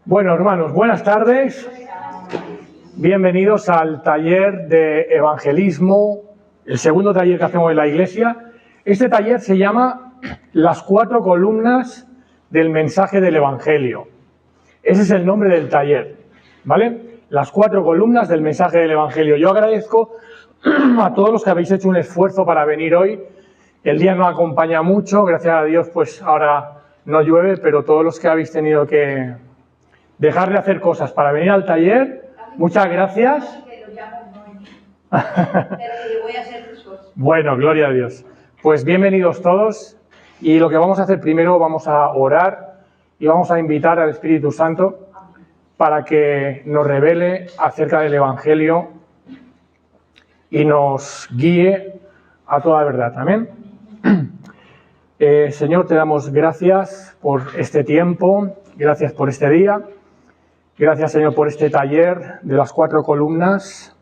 Bueno, hermanos, buenas tardes. Bienvenidos al taller de evangelismo, el segundo taller que hacemos en la iglesia. Este taller se llama Las 4 columnas del mensaje del evangelio. Ese es el nombre del taller, ¿vale? Las 4 columnas del mensaje del evangelio. Yo agradezco a todos los que habéis hecho un esfuerzo para venir hoy. El día no acompaña mucho, gracias a Dios, pues ahora no llueve, pero todos los que habéis tenido que dejar de hacer cosas para venir al taller, muchas gracias. Bueno, gloria a Dios. Pues bienvenidos todos, y lo que vamos a hacer primero, vamos a orar y vamos a invitar al Espíritu Santo para que nos revele acerca del Evangelio y nos guíe a toda verdad. Amén. Señor, te damos gracias por este tiempo, gracias por este día. Gracias, Señor, por este taller de las 4 columnas.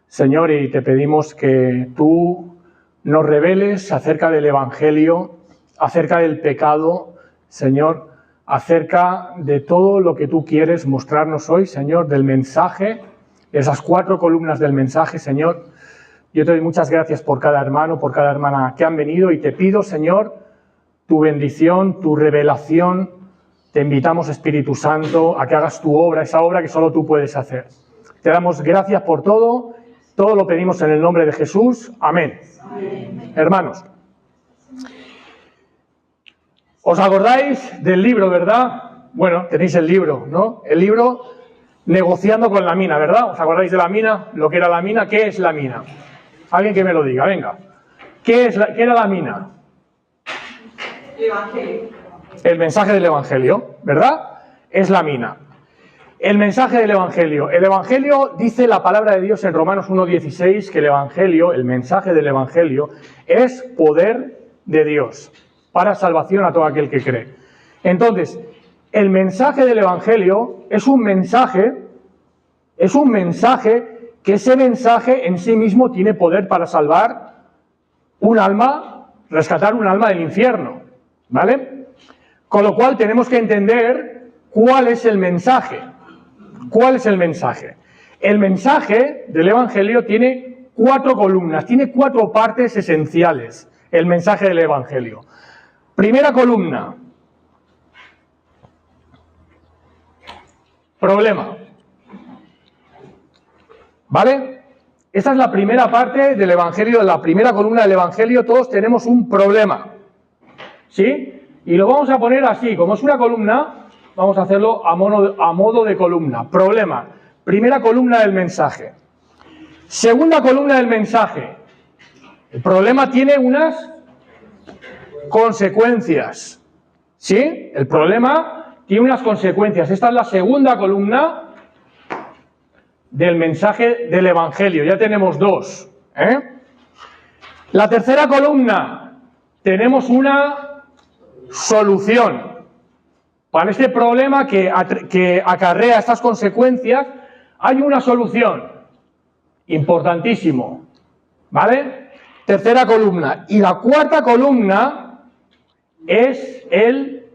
Señor, y te pedimos que tú nos reveles acerca del Evangelio, acerca del pecado, Señor, acerca de todo lo que tú quieres mostrarnos hoy, Señor, del mensaje, de esas 4 columnas del mensaje, Señor. Yo te doy muchas gracias por cada hermano, por cada hermana que han venido, y te pido, Señor, tu bendición, tu revelación. Te invitamos, Espíritu Santo, a que hagas tu obra, esa obra que solo tú puedes hacer. Te damos gracias por todo lo pedimos en el nombre de Jesús. Amén. Amén. Hermanos, ¿os acordáis del libro, verdad? Bueno, tenéis el libro, ¿no? El libro Negociando con la mina, ¿verdad? ¿Os acordáis de la mina? Lo que era la mina. ¿Qué es la mina? Alguien que me lo diga, venga. ¿Qué era la mina? El Evangelio. El mensaje del Evangelio, ¿verdad? Es la mina. El mensaje del Evangelio. El Evangelio, dice la palabra de Dios en Romanos 1:16, que el Evangelio, el mensaje del Evangelio, es poder de Dios para salvación a todo aquel que cree. Entonces, el mensaje del Evangelio es un mensaje que ese mensaje en sí mismo tiene poder para salvar un alma, rescatar un alma del infierno, ¿vale? Con lo cual tenemos que entender cuál es el mensaje. ¿Cuál es el mensaje? El mensaje del Evangelio tiene 4 columnas, tiene 4 partes esenciales, el mensaje del Evangelio. Primera columna. Problema. ¿Vale? Esta es la primera parte del Evangelio, la primera columna del Evangelio. Todos tenemos un problema, ¿sí? Y lo vamos a poner así, como es una columna, vamos a hacerlo a modo de columna. Problema. Primera columna del mensaje. Segunda columna del mensaje. El problema tiene unas consecuencias, ¿sí? El problema tiene unas consecuencias. Esta es la segunda columna del mensaje del Evangelio. Ya tenemos 2, ¿eh? La tercera columna, tenemos una solución. Para este problema que acarrea estas consecuencias, hay una solución. Importantísimo. ¿Vale? Tercera columna. Y la cuarta columna es el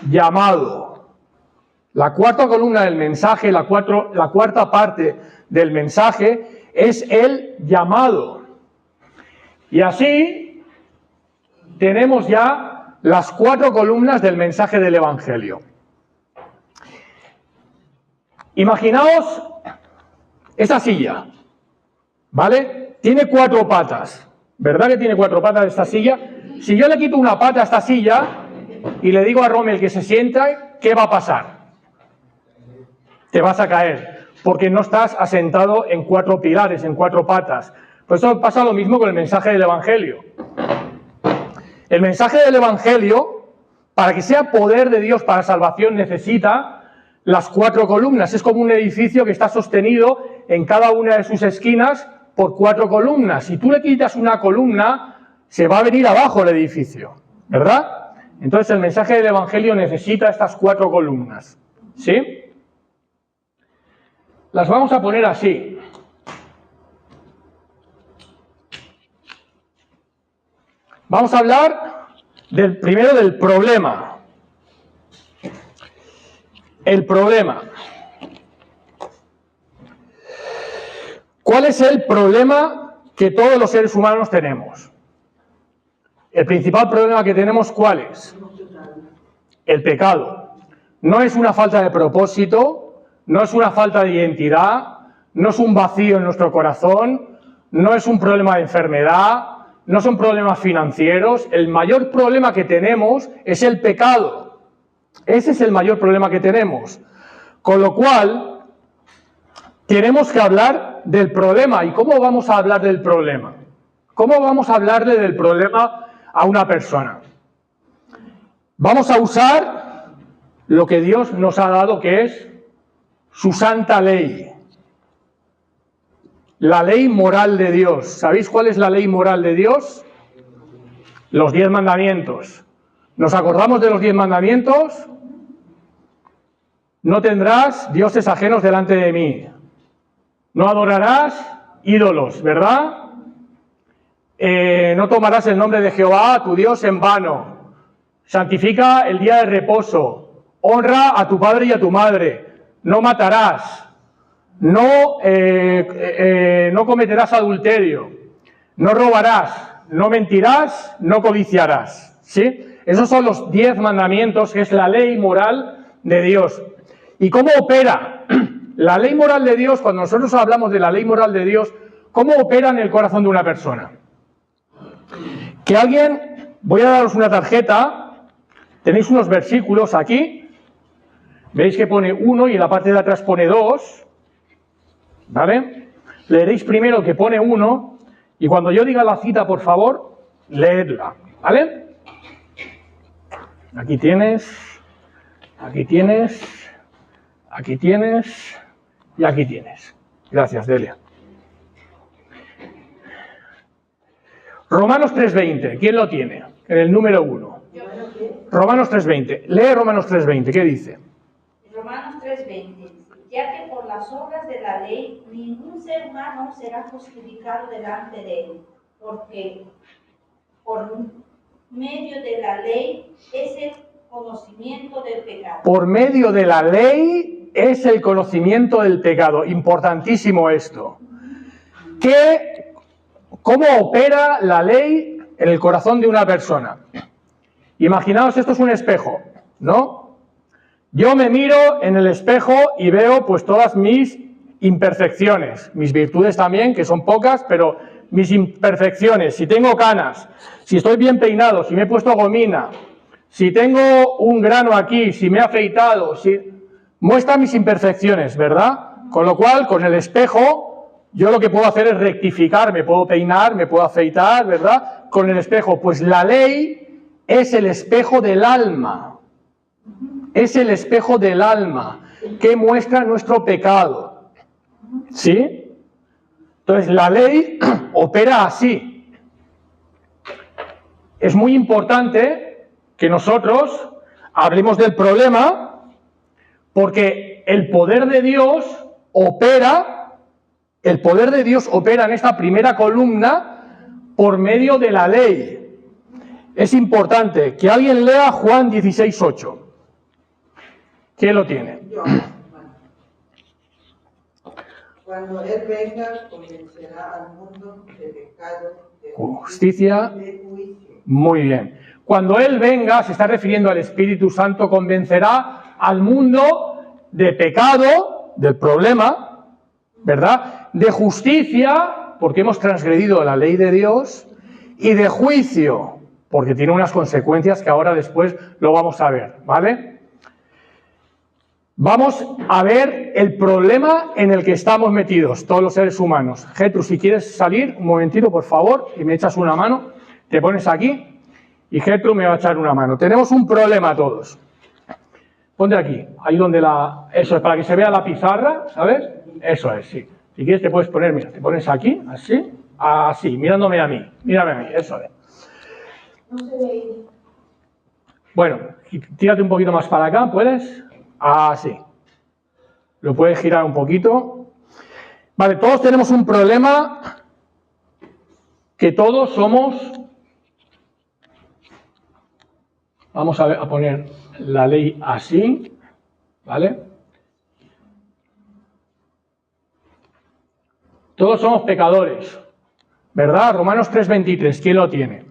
llamado. La cuarta columna del mensaje, la cuarta parte del mensaje es el llamado. Y así tenemos ya las 4 columnas del mensaje del Evangelio. Imaginaos esta silla, ¿vale? Tiene 4 patas, ¿verdad que tiene 4 patas esta silla? Si yo le quito una pata a esta silla y le digo a Rommel que se sienta, ¿qué va a pasar? Te vas a caer, porque no estás asentado en 4 pilares, en 4 patas. Pues eso pasa lo mismo con el mensaje del Evangelio. El mensaje del Evangelio, para que sea poder de Dios para salvación, necesita las 4 columnas. Es como un edificio que está sostenido en cada una de sus esquinas por 4 columnas. Si tú le quitas una columna, se va a venir abajo el edificio, ¿verdad? Entonces el mensaje del Evangelio necesita estas 4 columnas, ¿sí? Las vamos a poner así. Vamos a hablar primero del problema. el problema. ¿Cuál es el problema que todos los seres humanos tenemos? El principal problema que tenemos, ¿cuál es? El pecado. No es una falta de propósito, no es una falta de identidad, no es un vacío en nuestro corazón, no es un problema de enfermedad, no son problemas financieros. El mayor problema que tenemos es el pecado. Ese es el mayor problema que tenemos. Con lo cual, tenemos que hablar del problema. ¿Y cómo vamos a hablar del problema? ¿Cómo vamos a hablarle del problema a una persona? Vamos a usar lo que Dios nos ha dado, que es su santa ley. La ley moral de Dios. ¿Sabéis cuál es la ley moral de Dios? Los 10 mandamientos. ¿Nos acordamos de los 10 mandamientos? No tendrás dioses ajenos delante de mí. No adorarás ídolos, ¿verdad? No tomarás el nombre de Jehová, tu Dios, en vano. Santifica el día de reposo. Honra a tu padre y a tu madre. No matarás. No cometerás adulterio. No robarás. No mentirás. No codiciarás. ¿Sí? Esos son los 10 mandamientos, que es la ley moral de Dios. ¿Y cómo opera? La ley moral de Dios, cuando nosotros hablamos de la ley moral de Dios, ¿cómo opera en el corazón de una persona? Que alguien, voy a daros una tarjeta, tenéis unos versículos aquí, veis que pone 1 y en la parte de atrás pone 2, ¿vale? Leeréis primero que pone 1 y cuando yo diga la cita, por favor, leedla, ¿vale? Aquí tienes, aquí tienes, aquí tienes y aquí tienes. Gracias, Delia. Romanos 3:20, ¿quién lo tiene? En el número 1. Romanos 3:20. Lee Romanos 3:20, ¿qué dice? Romanos 3:20. Ya que por las obras de la ley ningún ser humano será justificado delante de él, porque por medio de la ley es el conocimiento del pecado. Por medio de la ley es el conocimiento del pecado. Importantísimo esto. ¿Cómo opera la ley en el corazón de una persona? Imaginaos, esto es un espejo, ¿no? Yo me miro en el espejo y veo pues todas mis imperfecciones, mis virtudes también, que son pocas, pero mis imperfecciones, si tengo canas, si estoy bien peinado, si me he puesto gomina, si tengo un grano aquí, si me he afeitado, muestra mis imperfecciones, ¿verdad? Con lo cual, con el espejo, yo lo que puedo hacer es rectificar, me puedo peinar, me puedo afeitar, ¿verdad? Con el espejo, pues la ley es el espejo del alma. Es el espejo del alma que muestra nuestro pecado. ¿Sí? Entonces, la ley opera así. Es muy importante que nosotros hablemos del problema porque el poder de Dios opera en esta primera columna por medio de la ley. Es importante que alguien lea Juan 16:8. ¿Quién lo tiene? Yo. Cuando Él venga, convencerá al mundo de pecado, de justicia, de juicio. Muy bien. Cuando Él venga, se está refiriendo al Espíritu Santo, convencerá al mundo de pecado, del problema, ¿verdad? De justicia, porque hemos transgredido la ley de Dios, y de juicio, porque tiene unas consecuencias que ahora después lo vamos a ver, ¿vale? Vamos a ver el problema en el que estamos metidos, todos los seres humanos. Getru, si quieres salir, un momentito, por favor, y me echas una mano, te pones aquí, y Getru me va a echar una mano. Tenemos un problema todos. Ponte aquí, ahí donde eso es, para que se vea la pizarra, ¿sabes? Eso es, sí. Si quieres te puedes poner, mira, te pones aquí, así, mirándome a mí, mírame a mí, eso es. No se ve. Bueno, tírate un poquito más para acá, ¿puedes? Así. Lo puedes girar un poquito. Vale, todos tenemos un problema, que todos somos... Vamos a poner la ley así, ¿vale? Todos somos pecadores, ¿verdad? Romanos 3:23, ¿quién lo tiene?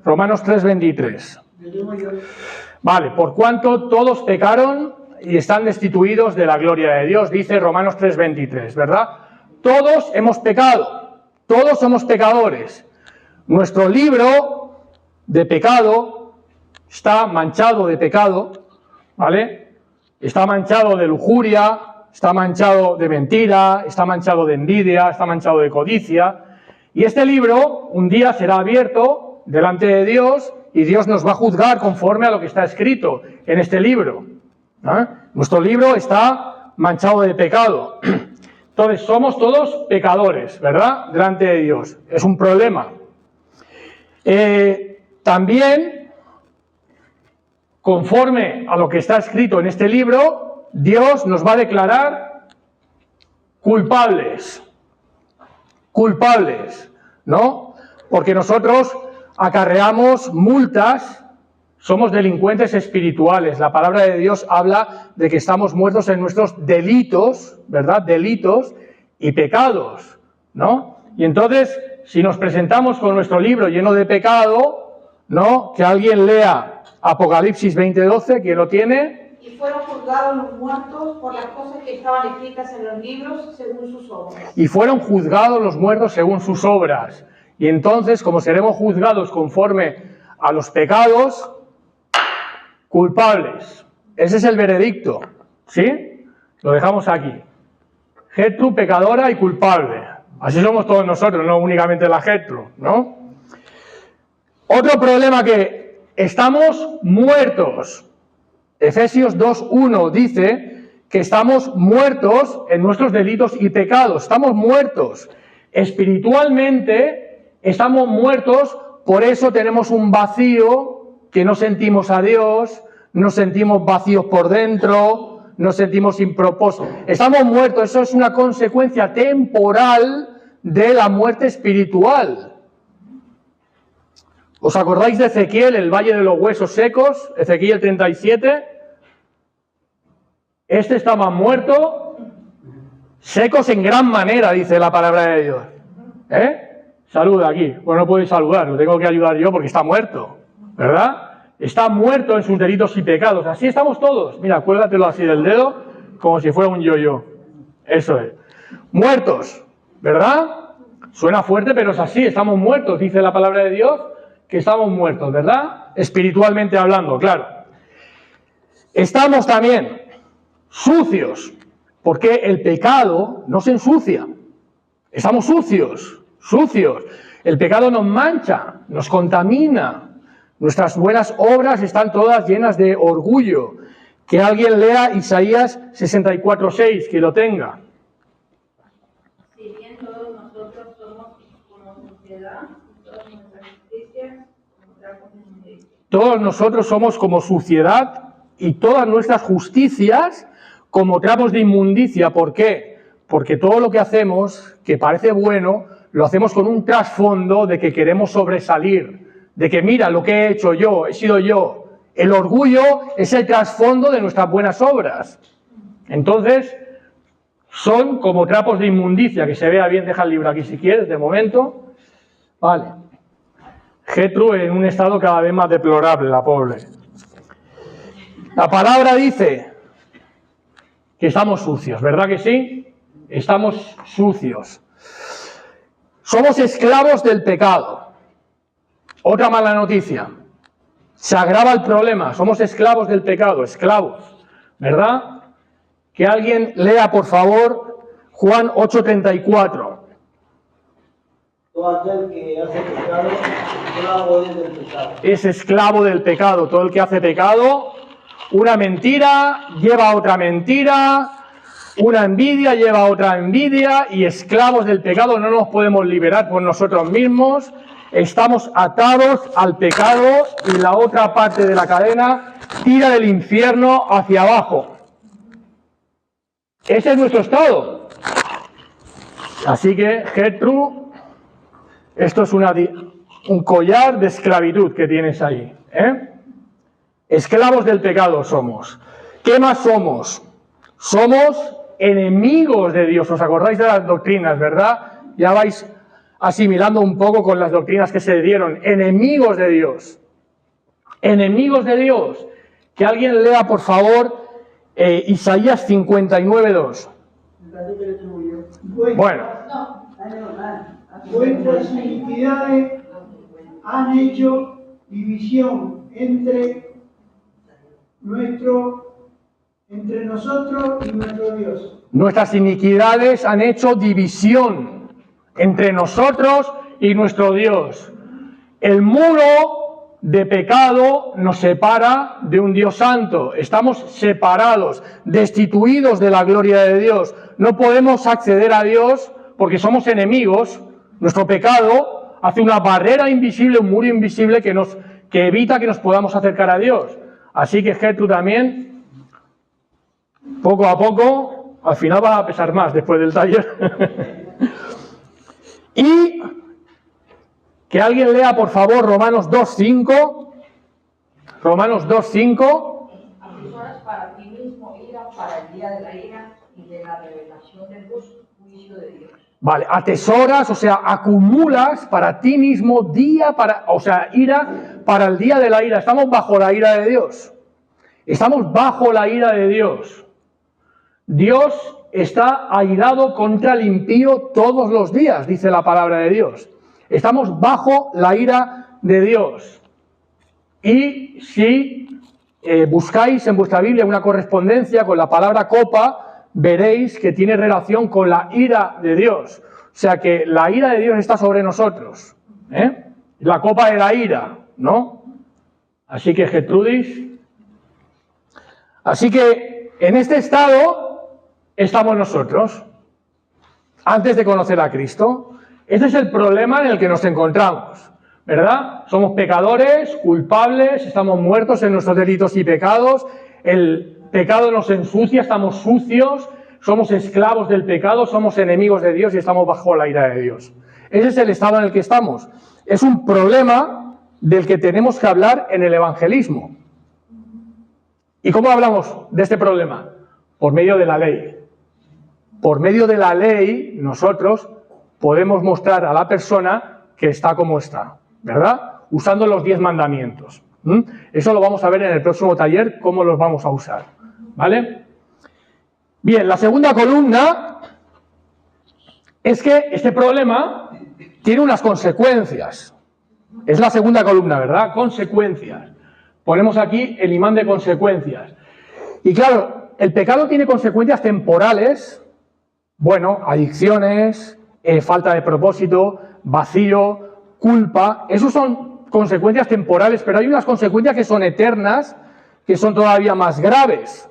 Romanos 3:23. Vale, por cuanto todos pecaron y están destituidos de la gloria de Dios, dice Romanos 3:23, ¿verdad? Todos hemos pecado, todos somos pecadores. Nuestro libro de pecado está manchado de pecado, ¿vale? Está manchado de lujuria, está manchado de mentira, está manchado de envidia, está manchado de codicia. Y este libro un día será abierto delante de Dios y Dios nos va a juzgar conforme a lo que está escrito en este libro. ¿Eh? Nuestro libro está manchado de pecado. Entonces somos todos pecadores, ¿verdad? Delante de Dios. Es un problema. También, conforme a lo que está escrito en este libro, Dios nos va a declarar culpables. Culpables, ¿no? Porque nosotros acarreamos multas, somos delincuentes espirituales. La palabra de Dios habla de que estamos muertos en nuestros delitos, ¿verdad? Delitos y pecados, ¿no? Y entonces, si nos presentamos con nuestro libro lleno de pecado, ¿no? Que alguien lea Apocalipsis 20:12, ¿quién lo tiene? Y fueron juzgados los muertos por las cosas que estaban escritas en los libros según sus obras. Y fueron juzgados los muertos según sus obras. Y entonces, como seremos juzgados conforme a los pecados, culpables. Ese es el veredicto, ¿sí? Lo dejamos aquí. Gertrude, pecadora y culpable. Así somos todos nosotros, no únicamente la Gertrude, ¿no? Otro problema que estamos muertos. Efesios 2:1 dice que estamos muertos en nuestros delitos y pecados. Estamos muertos. Espiritualmente estamos muertos, por eso tenemos un vacío que no sentimos a Dios, nos sentimos vacíos por dentro, nos sentimos sin propósito. Estamos muertos, eso es una consecuencia temporal de la muerte espiritual. ¿Os acordáis de Ezequiel, el valle de los huesos secos? Ezequiel 37. Este estaba muerto, secos en gran manera, dice la palabra de Dios. Saluda aquí. Bueno, no podéis saludar, lo tengo que ayudar yo porque está muerto, ¿verdad? Está muerto en sus delitos y pecados. Así estamos todos. Mira, cuélgatelo así del dedo, como si fuera un yo-yo. Eso es. Muertos, ¿verdad? Suena fuerte, pero es así. Estamos muertos, dice la palabra de Dios, que estamos muertos, ¿verdad? Espiritualmente hablando, claro. Estamos también sucios, porque el pecado nos ensucia. Estamos sucios. El pecado nos mancha, nos contamina. Nuestras buenas obras están todas llenas de orgullo. Que alguien lea Isaías 64:6, que lo tenga. Si bien todos nosotros somos como suciedad, todas nuestras justicias como trapos de inmundicia. Todos nosotros somos como suciedad y todas nuestras justicias como trapos de inmundicia. ¿Por qué? Porque todo lo que hacemos, que parece bueno, lo hacemos con un trasfondo de que queremos sobresalir, de que mira lo que he hecho yo, he sido yo. El orgullo es el trasfondo de nuestras buenas obras. Entonces, son como trapos de inmundicia, que se vea bien, deja el libro aquí si quieres, de momento. Vale. Gertrude en un estado cada vez más deplorable, la pobre. La palabra dice que estamos sucios, ¿verdad que sí? Estamos sucios. Somos esclavos del pecado. Otra mala noticia. Se agrava el problema. Somos esclavos del pecado, esclavos, ¿verdad? Que alguien lea, por favor, Juan 8:34. Todo aquel que hace pecado, esclavo es del pecado. Es esclavo del pecado. Todo el que hace pecado, una mentira lleva a otra mentira, una envidia lleva a otra envidia, y esclavos del pecado no nos podemos liberar por nosotros mismos. Estamos atados al pecado y la otra parte de la cadena tira del infierno hacia abajo. Ese es nuestro estado. Así que, Gertrude, esto es un collar de esclavitud que tienes ahí, ¿eh? Esclavos del pecado somos. ¿Qué más somos? Somos enemigos de Dios. ¿Os acordáis de las doctrinas, verdad? Ya vais asimilando un poco con las doctrinas que se dieron. Enemigos de Dios. Enemigos de Dios. Que alguien lea, por favor, Isaías 59:2. Bueno. Vuestras iniquidades han hecho división entre nosotros y nuestro Dios. Nuestras iniquidades han hecho división entre nosotros y nuestro Dios. El muro de pecado nos separa de un Dios santo. Estamos separados, destituidos de la gloria de Dios. No podemos acceder a Dios porque somos enemigos. Nuestro pecado hace una barrera invisible, un muro invisible que evita que nos podamos acercar a Dios. Así que tú también, poco a poco, al final va a pesar más después del taller. Y que alguien lea, por favor, Romanos 2:5. Romanos 2:5. Atesoras para ti mismo ira para el día de la ira y de la revelación del juicio de Dios. Vale, atesoras, o sea, acumulas para ti mismo ira para el día de la ira. Estamos bajo la ira de Dios. Estamos bajo la ira de Dios. Dios está airado contra el impío todos los días, dice la palabra de Dios. Estamos bajo la ira de Dios. Y si buscáis en vuestra Biblia una correspondencia con la palabra copa, veréis que tiene relación con la ira de Dios. O sea que la ira de Dios está sobre nosotros. La copa de la ira, ¿no? Así que Gertrudis. Así que en este estado estamos nosotros, antes de conocer a Cristo. Este es el problema en el que nos encontramos, ¿verdad? Somos pecadores, culpables, estamos muertos en nuestros delitos y pecados. El pecado nos ensucia, estamos sucios, somos esclavos del pecado, somos enemigos de Dios y estamos bajo la ira de Dios. Ese es el estado en el que estamos. Es un problema del que tenemos que hablar en el evangelismo. ¿Y cómo hablamos de este problema? Por medio de la ley. Por medio de la ley, nosotros podemos mostrar a la persona que está como está, ¿verdad? Usando los 10 mandamientos. Eso lo vamos a ver en el próximo taller, cómo los vamos a usar, ¿vale? Bien, la segunda columna es que este problema tiene unas consecuencias. Es la segunda columna, ¿verdad? Consecuencias. Ponemos aquí el imán de consecuencias. Y claro, el pecado tiene consecuencias temporales, bueno, adicciones, falta de propósito, vacío, culpa. Esos son consecuencias temporales, pero hay unas consecuencias que son eternas, que son todavía más graves.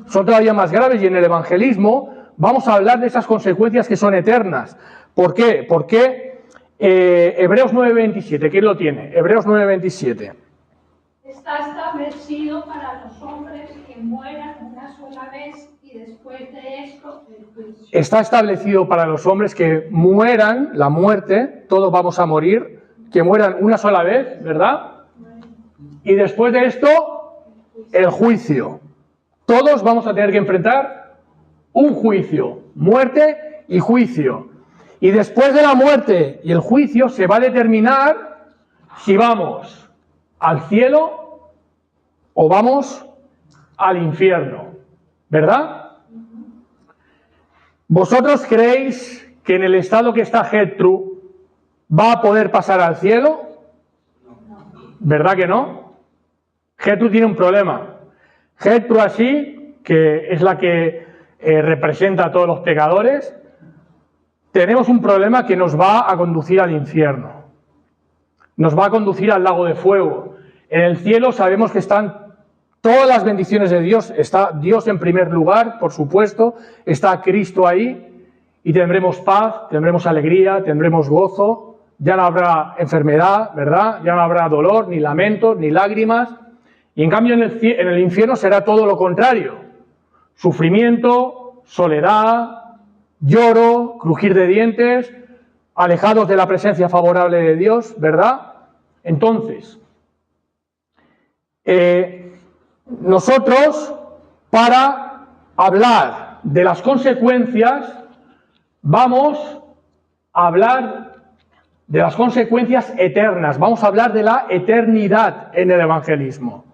Son todavía más graves y en el evangelismo vamos a hablar de esas consecuencias que son eternas. ¿Por qué? Porque Hebreos 9:27, ¿quién lo tiene? Hebreos 9:27. Está establecido para los hombres que mueran una sola vez y después de esto el juicio. Está establecido para los hombres que mueran, la muerte, todos vamos a morir, que mueran una sola vez, ¿verdad? Y después de esto, el juicio. Todos vamos a tener que enfrentar un juicio, muerte y juicio. Y después de la muerte y el juicio se va a determinar si vamos al cielo o vamos al infierno, ¿verdad? ¿Vosotros creéis que en el estado que está Gertrude va a poder pasar al cielo? ¿Verdad que no? Gertrude tiene un problema. Gertrude así, que es la que representa a todos los pecadores, tenemos un problema que nos va a conducir al infierno. Nos va a conducir al lago de fuego. En el cielo sabemos que están todas las bendiciones de Dios. Está Dios en primer lugar, por supuesto. Está Cristo ahí y tendremos paz, tendremos alegría, tendremos gozo. Ya no habrá enfermedad, ¿verdad? Ya no habrá dolor, ni lamentos, ni lágrimas. Y en cambio en el infierno será todo lo contrario. Sufrimiento, soledad, lloro, crujir de dientes, alejados de la presencia favorable de Dios, ¿verdad? Entonces, nosotros para hablar de las consecuencias, vamos a hablar de las consecuencias eternas, vamos a hablar de la eternidad en el evangelismo.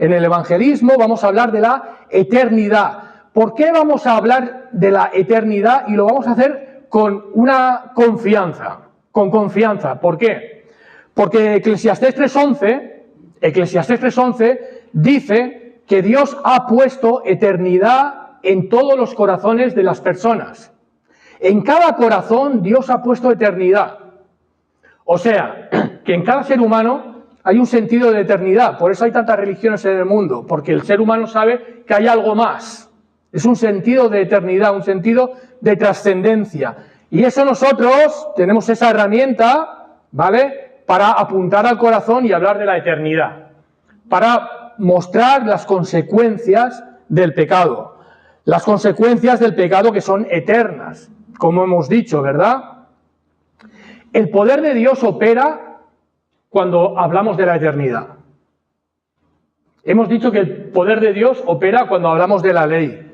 En el evangelismo vamos a hablar de la eternidad. ¿Por qué vamos a hablar de la eternidad? Y lo vamos a hacer con una confianza, con confianza. ¿Por qué? Porque Eclesiastés 3:11 dice que Dios ha puesto eternidad en todos los corazones de las personas. En cada corazón Dios ha puesto eternidad. O sea, que en cada ser humano hay un sentido de eternidad. Por eso hay tantas religiones en el mundo, porque el ser humano sabe que hay algo más. Es un sentido de eternidad, un sentido de trascendencia. Y eso nosotros tenemos esa herramienta, ¿vale?, para apuntar al corazón y hablar de la eternidad, para mostrar las consecuencias del pecado. Las consecuencias del pecado que son eternas, como hemos dicho, ¿verdad? El poder de Dios opera cuando hablamos de la eternidad. Hemos dicho que el poder de Dios opera cuando hablamos de la ley,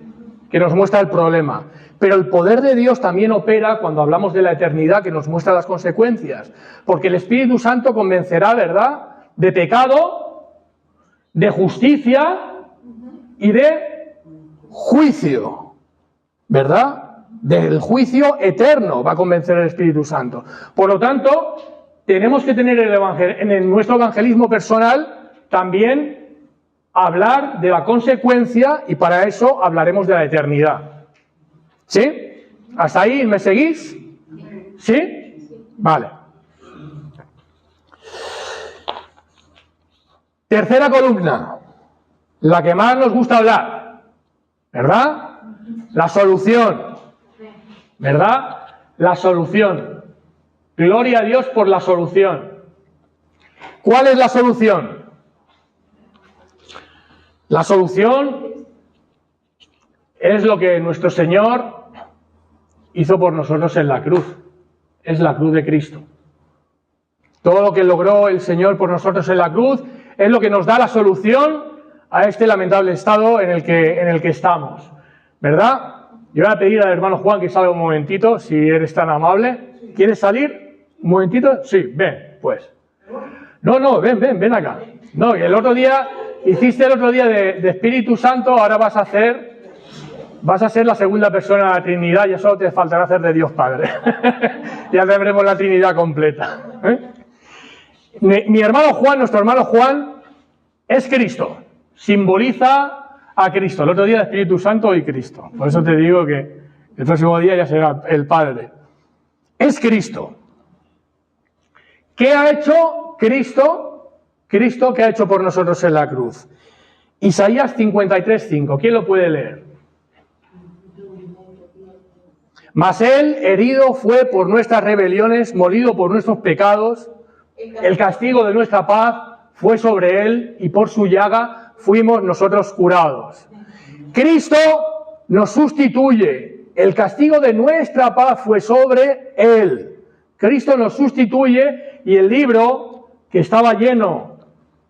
que nos muestra el problema. Pero el poder de Dios también opera cuando hablamos de la eternidad, que nos muestra las consecuencias. Porque el Espíritu Santo convencerá, ¿verdad?, de pecado, de justicia y de juicio, ¿verdad? Del juicio eterno va a convencer el Espíritu Santo. Por lo tanto, tenemos que tener en nuestro evangelismo personal también hablar de la consecuencia, y para eso hablaremos de la eternidad. ¿Sí? ¿Hasta ahí me seguís? ¿Sí? Vale. Tercera columna, la que más nos gusta hablar, ¿verdad? La solución, ¿verdad? La solución. Gloria a Dios por la solución. ¿Cuál es la solución? La solución es lo que nuestro Señor hizo por nosotros en la cruz. Es la cruz de Cristo. Todo lo que logró el Señor por nosotros en la cruz es lo que nos da la solución a este lamentable estado en el que estamos. ¿Verdad? Yo voy a pedir al hermano Juan que salga un momentito, si eres tan amable. ¿Quieres salir? ¿Un momentito? Sí, ven, pues. No, ven acá. No, el otro día, hiciste el otro día de Espíritu Santo, ahora vas a ser la segunda persona de la Trinidad, y solo te faltará hacer de Dios Padre. Ya tendremos la Trinidad completa. Mi hermano Juan, nuestro hermano Juan, es Cristo. Simboliza a Cristo. El otro día el Espíritu Santo y Cristo. Por eso te digo que el próximo día ya será el Padre. Es Cristo. ¿Qué ha hecho Cristo? Cristo, ¿qué ha hecho por nosotros en la cruz? Isaías 53:5. ¿Quién lo puede leer? Mas él herido fue por nuestras rebeliones, molido por nuestros pecados. El castigo de nuestra paz fue sobre él, y por su llaga fuimos nosotros curados. Cristo nos sustituye. El castigo de nuestra paz fue sobre él. Cristo nos sustituye, y el libro que estaba lleno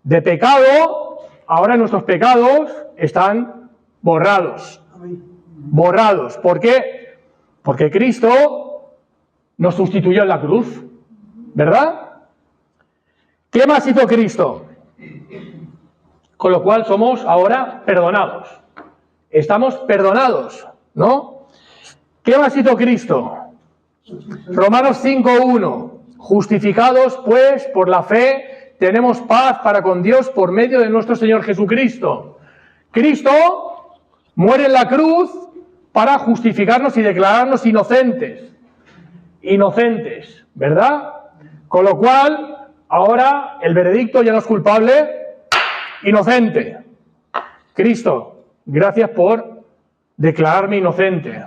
de pecado, ahora nuestros pecados están borrados. Borrados. ¿Por qué? Porque Cristo nos sustituyó en la cruz, ¿verdad? ¿Qué más hizo Cristo? Con lo cual somos ahora perdonados. Estamos perdonados, ¿no? ¿Qué más hizo Cristo? Romanos 5:1. Justificados, pues, por la fe, tenemos paz para con Dios por medio de nuestro Señor Jesucristo. Cristo muere en la cruz para justificarnos y declararnos inocentes. Inocentes, ¿verdad? Con lo cual, ahora el veredicto ya no es culpable, inocente. Cristo, gracias por declararme inocente.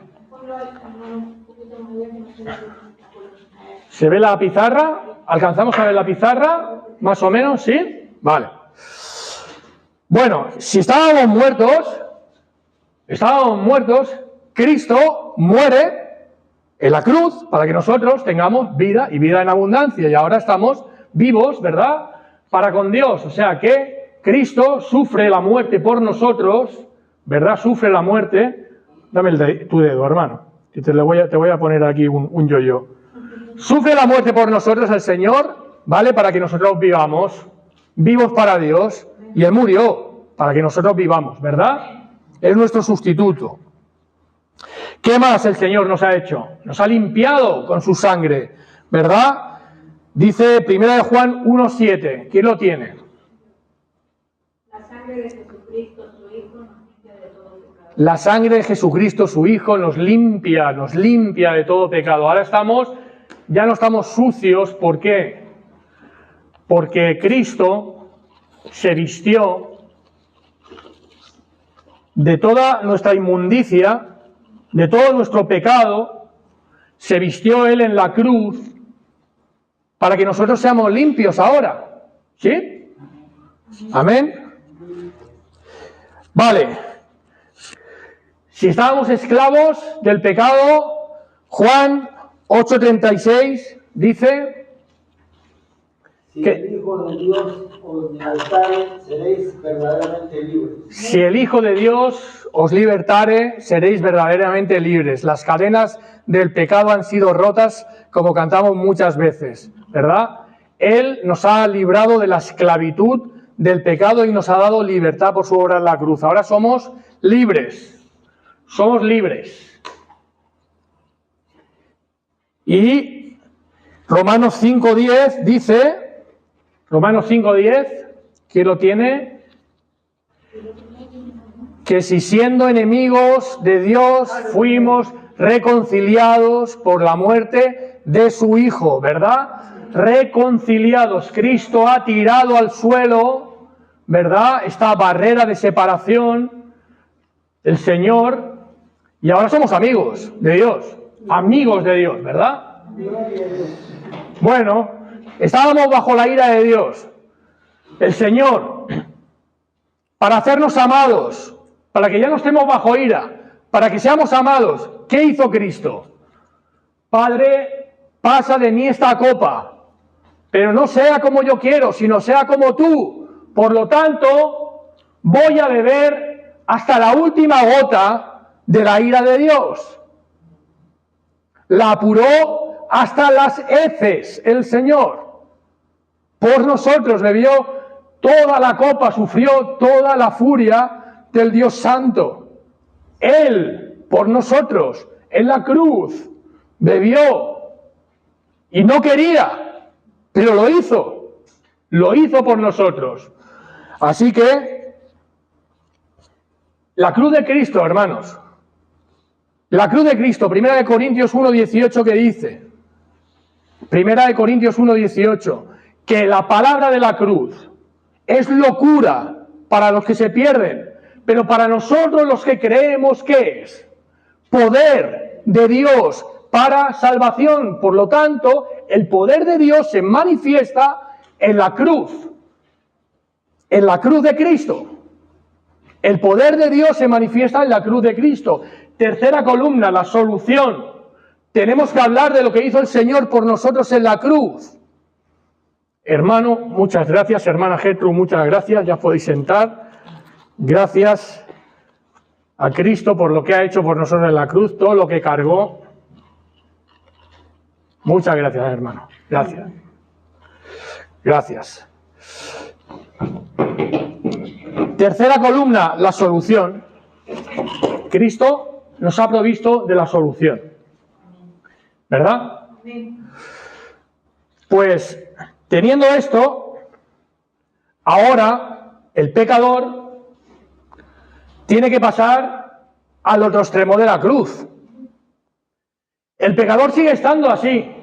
¿Se ve la pizarra? ¿Alcanzamos a ver la pizarra? ¿Más o menos? ¿Sí? Vale. Bueno, si estábamos muertos, Cristo muere en la cruz para que nosotros tengamos vida y vida en abundancia. Y ahora estamos vivos, ¿verdad?, para con Dios. O sea que Cristo sufre la muerte por nosotros, ¿verdad? Sufre la muerte. Dame tu dedo, hermano. Y te voy a poner aquí un yo-yo. Sufre la muerte por nosotros el Señor, ¿vale? Para que nosotros vivamos, vivos para Dios. Y Él murió para que nosotros vivamos, ¿verdad? Es nuestro sustituto. ¿Qué más el Señor nos ha hecho? Nos ha limpiado con su sangre, ¿verdad? Dice 1 Juan 1:7. ¿Quién lo tiene? La sangre de Jesucristo, su Hijo, nos limpia de todo pecado. La sangre de Jesucristo, su Hijo, nos limpia de todo pecado. Ahora ya no estamos sucios. ¿Por qué? Porque Cristo se vistió de toda nuestra inmundicia, de todo nuestro pecado, se vistió Él en la cruz para que nosotros seamos limpios ahora. ¿Sí? Amén. Vale. Si estábamos esclavos del pecado, Juan 8:36 dice Si que el Hijo de Dios os libertare, seréis verdaderamente libres. si el Hijo de Dios os libertare, seréis verdaderamente libres. Las cadenas del pecado han sido rotas, como cantamos muchas veces, ¿verdad? Él nos ha librado de la esclavitud del pecado y nos ha dado libertad por su obra en la cruz. Ahora somos libres. Somos libres. Y Romanos 5:10 dice, Romanos 5:10, ¿quién lo tiene? Que si siendo enemigos de Dios fuimos reconciliados por la muerte de su Hijo, ¿verdad? Reconciliados. Cristo ha tirado al suelo, ¿verdad? Esta barrera de separación, el Señor, y ahora somos amigos de Dios, ¿verdad? Bueno, estábamos bajo la ira de Dios. El Señor, para hacernos amados, para que ya no estemos bajo ira, para que seamos amados, ¿qué hizo Cristo? Padre, pasa de mí esta copa, pero no sea como yo quiero, sino sea como tú. Por lo tanto, voy a beber hasta la última gota de la ira de Dios. La apuró hasta las heces el Señor. Por nosotros bebió toda la copa, sufrió toda la furia del Dios Santo. Él, por nosotros, en la cruz, bebió y no quería, pero lo hizo por nosotros. Así que, la cruz de Cristo, hermanos, la cruz de Cristo, 1 Corintios 1:18, que dice, 1 Corintios 1:18, que la palabra de la cruz es locura para los que se pierden, pero para nosotros los que creemos, ¿qué es? Poder de Dios para salvación. Por lo tanto, el poder de Dios se manifiesta en la cruz de Cristo. El poder de Dios se manifiesta en la cruz de Cristo. Tercera columna, la solución. Tenemos que hablar de lo que hizo el Señor por nosotros en la cruz. Hermano, muchas gracias. Hermana Gertrude, muchas gracias. Ya podéis sentar. Gracias a Cristo por lo que ha hecho por nosotros en la cruz, todo lo que cargó. Muchas gracias, hermano. Gracias. Gracias. Tercera columna, la solución. Cristo nos ha provisto de la solución. ¿Verdad? Pues, teniendo esto, ahora el pecador tiene que pasar al otro extremo de la cruz. El pecador sigue estando así.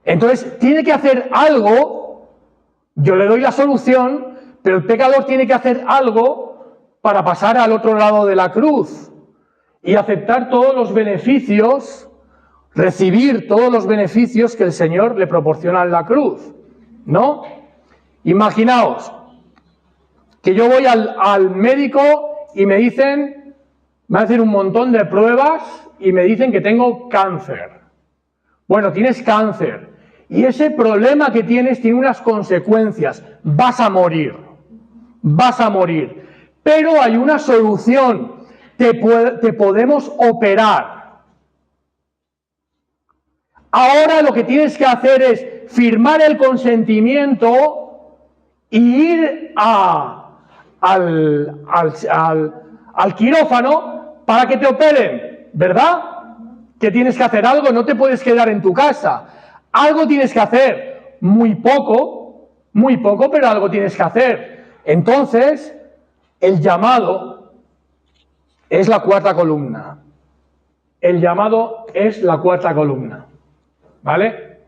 Entonces, tiene que hacer algo. Yo le doy la solución, pero el pecador tiene que hacer algo para pasar al otro lado de la cruz y aceptar todos los beneficios, recibir todos los beneficios que el Señor le proporciona en la cruz, ¿no? Imaginaos que yo voy al médico y me dicen, me hacen un montón de pruebas y me dicen que tengo cáncer. Bueno, tienes cáncer y ese problema que tienes tiene unas consecuencias. Vas a morir. Pero hay una solución, te podemos operar. Ahora lo que tienes que hacer es firmar el consentimiento y ir al quirófano para que te operen, ¿verdad? Que tienes que hacer algo, no te puedes quedar en tu casa. Algo tienes que hacer, muy poco, pero algo tienes que hacer. Entonces, el llamado es la cuarta columna. El llamado es la cuarta columna, ¿vale?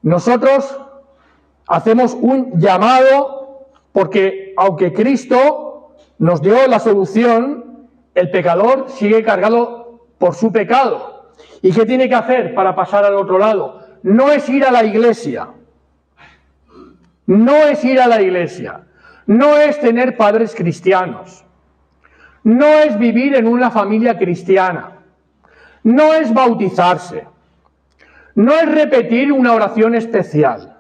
Nosotros hacemos un llamado porque, aunque Cristo nos dio la solución, el pecador sigue cargado por su pecado. ¿Y qué tiene que hacer para pasar al otro lado? No es ir a la iglesia. No es ir a la iglesia. No es tener padres cristianos. No es vivir en una familia cristiana. No es bautizarse. No es repetir una oración especial.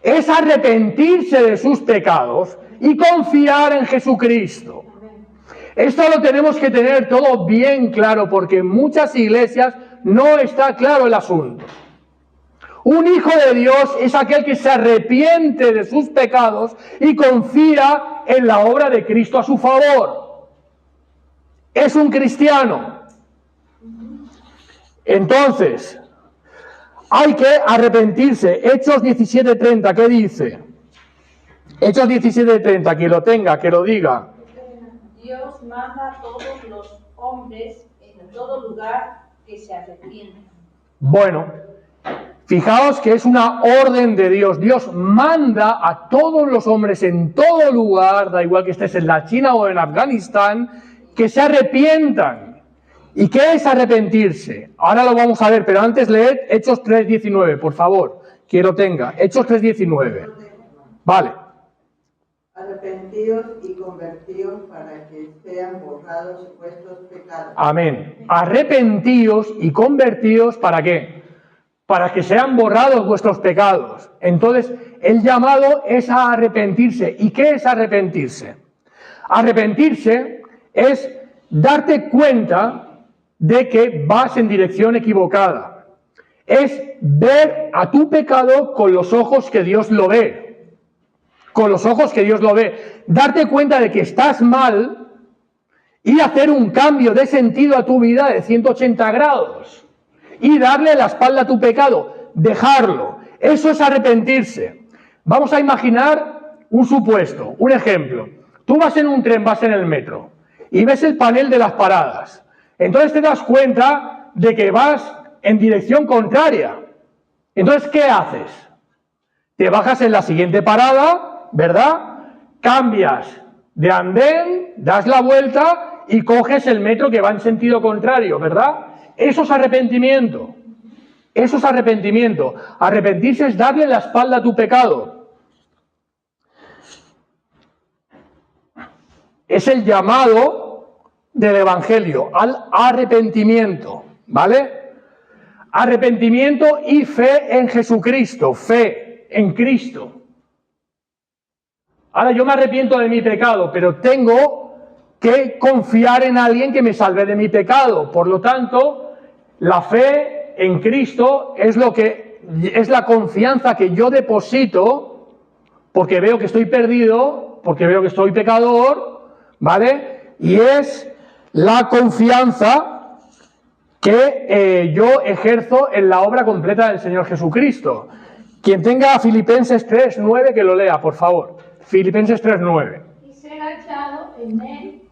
Es arrepentirse de sus pecados y confiar en Jesucristo. Esto lo tenemos que tener todo bien claro porque en muchas iglesias no está claro el asunto. Un hijo de Dios es aquel que se arrepiente de sus pecados y confía en la obra de Cristo a su favor. Es un cristiano. Entonces, hay que arrepentirse. Hechos 17:30, ¿qué dice? Hechos 17:30, quien lo tenga, que lo diga. Dios manda a todos los hombres en todo lugar que se arrepientan. Bueno, fijaos que es una orden de Dios. Dios manda a todos los hombres en todo lugar, da igual que estés en la China o en Afganistán, que se arrepientan. ¿Y qué es arrepentirse? Ahora lo vamos a ver, pero antes leed Hechos 3:19, por favor, que lo tenga. Hechos 3:19. Vale. Arrepentíos y convertíos para que sean borrados vuestros pecados. Amén. Arrepentíos y convertíos, ¿para qué? Para que sean borrados vuestros pecados. Entonces, el llamado es a arrepentirse. ¿Y qué es arrepentirse? Arrepentirse es darte cuenta de que vas en dirección equivocada. Es ver a tu pecado con los ojos que Dios lo ve. Con los ojos que Dios lo ve. Darte cuenta de que estás mal y hacer un cambio de sentido a tu vida de 180 grados. Y darle la espalda a tu pecado. Dejarlo. Eso es arrepentirse. Vamos a imaginar un supuesto, un ejemplo. Tú vas en un tren, vas en el metro y ves el panel de las paradas. Entonces te das cuenta de que vas en dirección contraria. Entonces, ¿qué haces? Te bajas en la siguiente parada, ¿verdad? Cambias de andén, das la vuelta y coges el metro que va en sentido contrario, ¿verdad? Eso es arrepentimiento. Eso es arrepentimiento. Arrepentirse es darle la espalda a tu pecado. Es el llamado del Evangelio al arrepentimiento, ¿vale? Arrepentimiento y fe en Jesucristo, fe en Cristo. Ahora yo me arrepiento de mi pecado, pero tengo que confiar en alguien que me salve de mi pecado. Por lo tanto, la fe en Cristo es la confianza que yo deposito porque veo que estoy perdido, porque veo que soy pecador, ¿vale? Y es la confianza que yo ejerzo en la obra completa del Señor Jesucristo. Quien tenga Filipenses 3:9, que lo lea, por favor. Filipenses 3:9. Y ser hallado en él,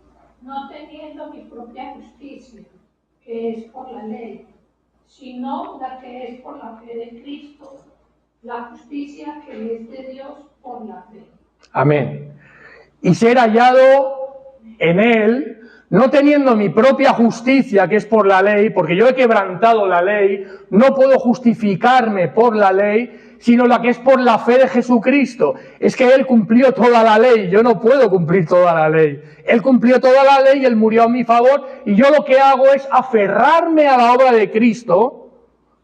no teniendo mi propia justicia, que es por la ley, sino la que es por la fe de Cristo, la justicia que es de Dios por la fe. Amén. Y ser hallado en él, no teniendo mi propia justicia, que es por la ley, porque yo he quebrantado la ley, no puedo justificarme por la ley, sino la que es por la fe de Jesucristo. Es que Él cumplió toda la ley, yo no puedo cumplir toda la ley. Él cumplió toda la ley, Él murió a mi favor, y yo lo que hago es aferrarme a la obra de Cristo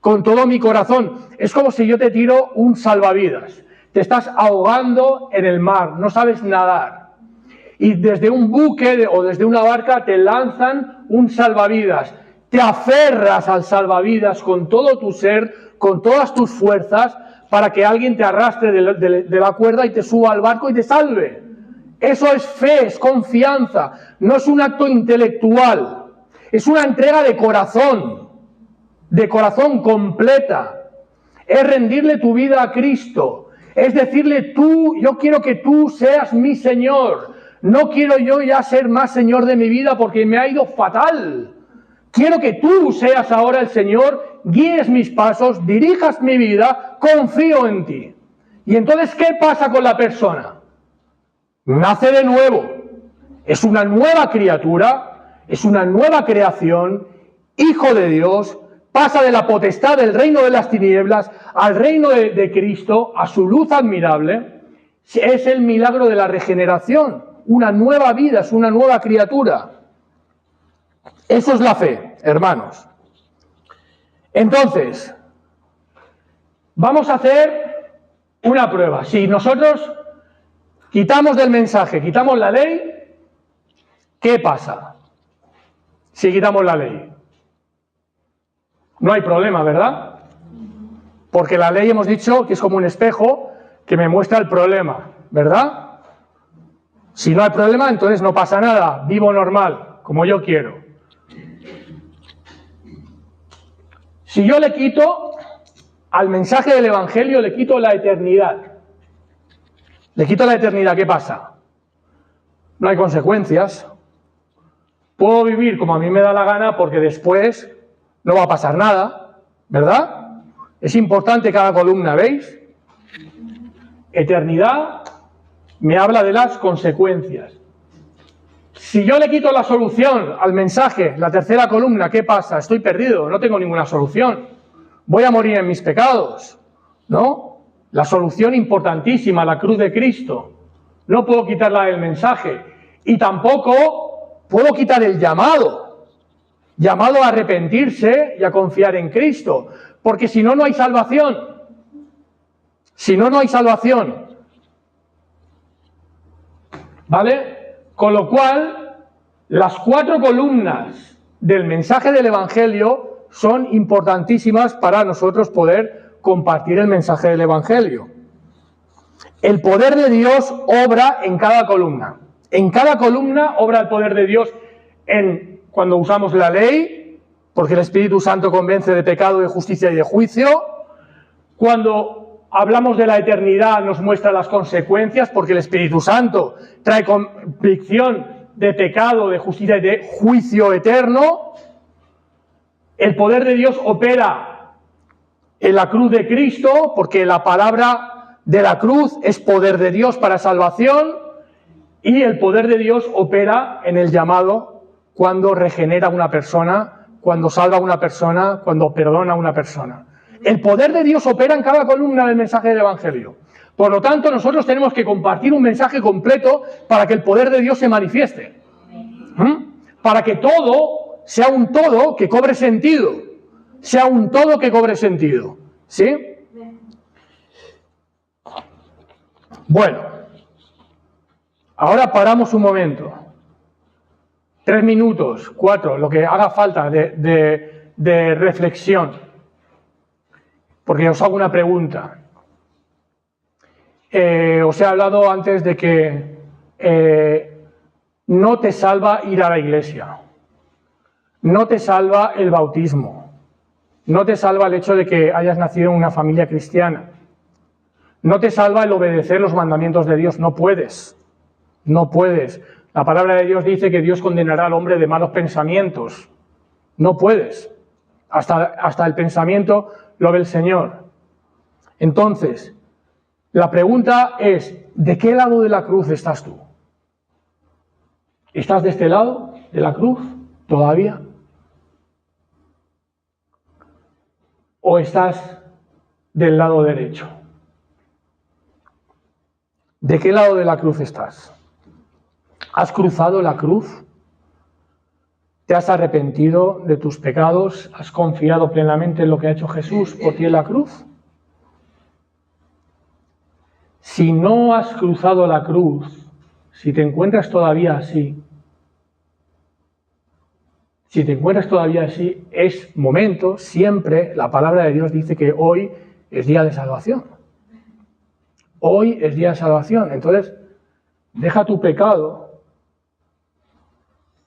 con todo mi corazón. Es como si yo te tiro un salvavidas. Te estás ahogando en el mar, no sabes nadar. y desde un buque o desde una barca te lanzan un salvavidas. Te aferras al salvavidas con todo tu ser, con todas tus fuerzas, para que alguien te arrastre de la cuerda y te suba al barco y te salve. Eso es fe, es confianza, no es un acto intelectual, es una entrega de corazón completa. Es rendirle tu vida a Cristo, es decirle yo quiero que tú seas mi Señor, no quiero yo ya ser más Señor de mi vida porque me ha ido fatal. Quiero que tú seas ahora el Señor, guíes mis pasos, dirijas mi vida, confío en ti. Y entonces, ¿qué pasa con la persona? Nace de nuevo, es una nueva criatura, es una nueva creación, hijo de Dios, pasa de la potestad del reino de las tinieblas al reino de Cristo, a su luz admirable. Es el milagro de la regeneración, una nueva vida, es una nueva criatura. Eso es la fe, hermanos. Entonces, vamos a hacer una prueba. Si nosotros quitamos del mensaje, quitamos la ley, ¿qué pasa? Si quitamos la ley. No hay problema, ¿verdad? Porque la ley hemos dicho que es como un espejo que me muestra el problema, ¿verdad? Si no hay problema, entonces no pasa nada, vivo normal, como yo quiero. Si yo le quito al mensaje del Evangelio, le quito la eternidad. Le quito la eternidad, ¿qué pasa? No hay consecuencias. Puedo vivir como a mí me da la gana porque después no va a pasar nada, ¿verdad? Es importante cada columna, ¿veis? Eternidad me habla de las consecuencias. Si yo le quito la solución al mensaje, la tercera columna, ¿qué pasa? Estoy perdido, no tengo ninguna solución. Voy a morir en mis pecados, ¿no? La solución importantísima, la cruz de Cristo. No puedo quitarla del mensaje. Y tampoco puedo quitar el llamado a arrepentirse y a confiar en Cristo. Porque si no, no hay salvación. Si no, no hay salvación. ¿Vale? Con lo cual, las 4 columnas del mensaje del Evangelio son importantísimas para nosotros poder compartir el mensaje del Evangelio. El poder de Dios obra en cada columna. En cada columna obra el poder de Dios cuando usamos la ley, porque el Espíritu Santo convence de pecado, de justicia y de juicio. Cuando hablamos de la eternidad nos muestra las consecuencias, porque el Espíritu Santo trae convicción de pecado, de justicia y de juicio eterno. El poder de Dios opera en la cruz de Cristo, porque la palabra de la cruz es poder de Dios para salvación, y el poder de Dios opera en el llamado cuando regenera a una persona, cuando salva a una persona, cuando perdona a una persona. El poder de Dios opera en cada columna del mensaje del Evangelio. Por lo tanto, nosotros tenemos que compartir un mensaje completo para que el poder de Dios se manifieste. Para que todo sea un todo que cobre sentido. Sea un todo que cobre sentido. ¿Sí? Bueno. Ahora paramos un momento. 3 minutos, 4, lo que haga falta de reflexión. Porque os hago una pregunta. Os he hablado antes de que no te salva ir a la iglesia. No te salva el bautismo. No te salva el hecho de que hayas nacido en una familia cristiana. No te salva el obedecer los mandamientos de Dios. No puedes. No puedes. La palabra de Dios dice que Dios condenará al hombre de malos pensamientos. No puedes. Hasta el pensamiento lo ve el Señor. Entonces, la pregunta es, ¿de qué lado de la cruz estás tú? ¿Estás de este lado de la cruz todavía? ¿O estás del lado derecho? ¿De qué lado de la cruz estás? ¿Has cruzado la cruz? ¿Te has arrepentido de tus pecados? ¿Has confiado plenamente en lo que ha hecho Jesús por ti en la cruz? Si no has cruzado la cruz, si te encuentras todavía así, es momento, siempre, la palabra de Dios dice que hoy es día de salvación. Hoy es día de salvación. Entonces, deja tu pecado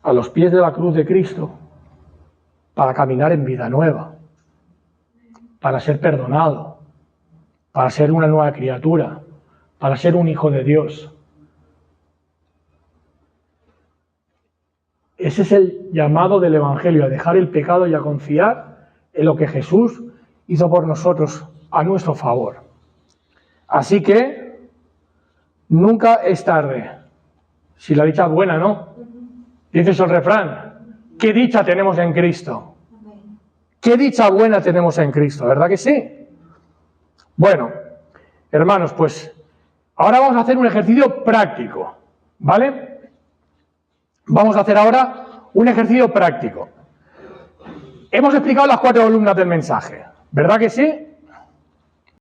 a los pies de la cruz de Cristo para caminar en vida nueva, para ser perdonado, para ser una nueva criatura, para ser un hijo de Dios. Ese es el llamado del Evangelio, a dejar el pecado y a confiar en lo que Jesús hizo por nosotros a nuestro favor. Así que nunca es tarde. Si la dicha es buena, ¿no? Dices el refrán, ¿qué dicha tenemos en Cristo? ¿Qué dicha buena tenemos en Cristo? ¿Verdad que sí? Bueno, hermanos, pues ahora vamos a hacer un ejercicio práctico, ¿vale? Vamos a hacer ahora un ejercicio práctico. Hemos explicado las 4 columnas del mensaje, ¿verdad que sí?